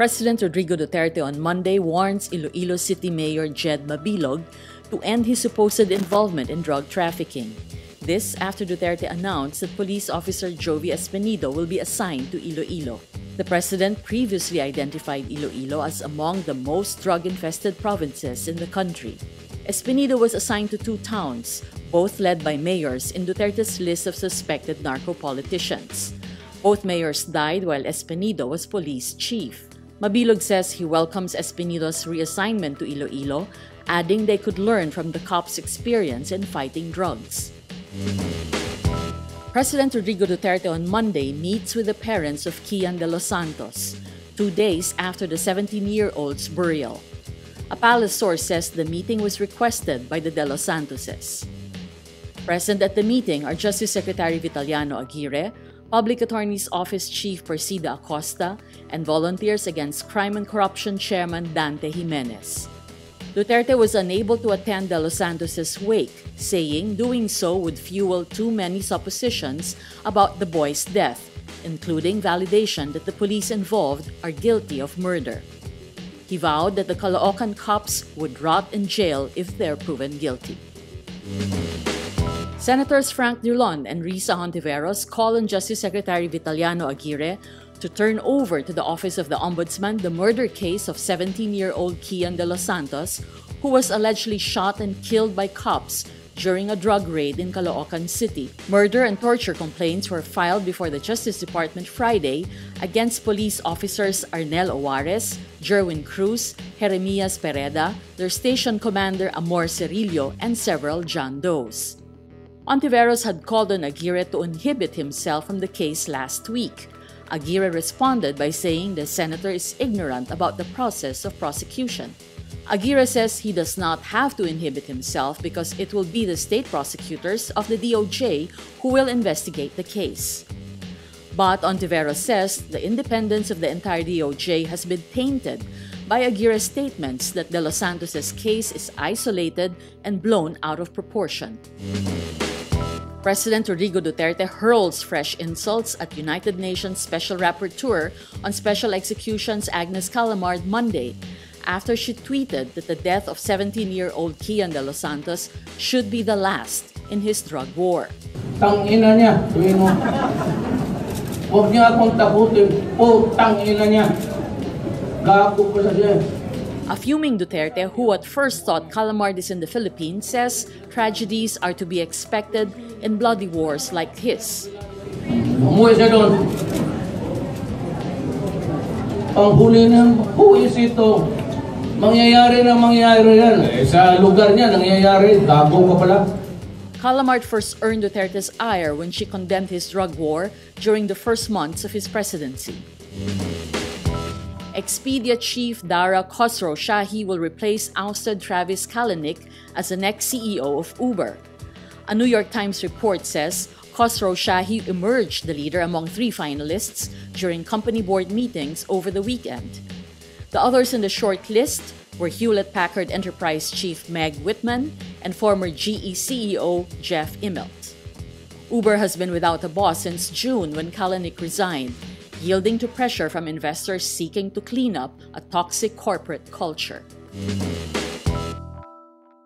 President Rodrigo Duterte on Monday warns Iloilo City Mayor Jed Mabilog to end his supposed involvement in drug trafficking. This after Duterte announced that police officer Jovi Espinido will be assigned to Iloilo. The president previously identified Iloilo as among the most drug-infested provinces in the country. Espinido was assigned to 2 towns, both led by mayors in Duterte's list of suspected narco-politicians. Both mayors died while Espinido was police chief. Mabilog says he welcomes Espinido's reassignment to Iloilo, adding they could learn from the cops' experience in fighting drugs. President Rodrigo Duterte on Monday meets with the parents of Kian de los Santos, 2 days after the 17-year-old's burial. A palace source says the meeting was requested by the de los Santoses. Present at the meeting are Justice Secretary Vitaliano Aguirre, Public Attorney's Office Chief Persida Acosta, and Volunteers Against Crime and Corruption Chairman Dante Jimenez. Duterte was unable to attend de los Santos's wake, saying doing so would fuel too many suppositions about the boy's death, including validation that the police involved are guilty of murder. He vowed that the Caloocan cops would rot in jail if they're proven guilty. Senators Frank Drilon and Risa Hontiveros call on Justice Secretary Vitaliano Aguirre to turn over to the Office of the Ombudsman the murder case of 17-year-old Kian de los Santos, who was allegedly shot and killed by cops during a drug raid in Caloocan City. Murder and torture complaints were filed before the Justice Department Friday against police officers Arnel Owares, Jerwin Cruz, Jeremias Pereda, their station commander Amor Cerillo, and several John Does. Hontiveros had called on Aguirre to inhibit himself from the case last week. Aguirre responded by saying the senator is ignorant about the process of prosecution. Aguirre says he does not have to inhibit himself because it will be the state prosecutors of the DOJ who will investigate the case. But Hontiveros says the independence of the entire DOJ has been tainted by Aguirre's statements that de los Santos's case is isolated and blown out of proportion. President Rodrigo Duterte hurls fresh insults at United Nations Special Rapporteur on Special Executions Agnes Callamard Monday after she tweeted that the death of 17-year-old Kian de los Santos should be the last in his drug war. Tangina niya, tuwin mo. Huwag niya akong takutin. Tangina niya. Gago ko sa siya. A fuming Duterte, who at first thought Callamard is in the Philippines, says tragedies are to be expected in bloody wars like his. Umuwi siya doon. Ang huli ng who is ito? Mangyayari na mangyayari yan. Sa lugar niya, nangyayari. Gago ka pala. Callamard first earned Duterte's ire when she condemned his drug war during the first months of his presidency. Expedia chief Dara Khosrow-Shahi will replace ousted Travis Kalanick as the next CEO of Uber. A New York Times report says Khosrow-Shahi emerged the leader among 3 finalists during company board meetings over the weekend. The others in the short list were Hewlett-Packard Enterprise chief Meg Whitman and former GE CEO Jeff Immelt. Uber has been without a boss since June when Kalanick resigned, yielding to pressure from investors seeking to clean up a toxic corporate culture.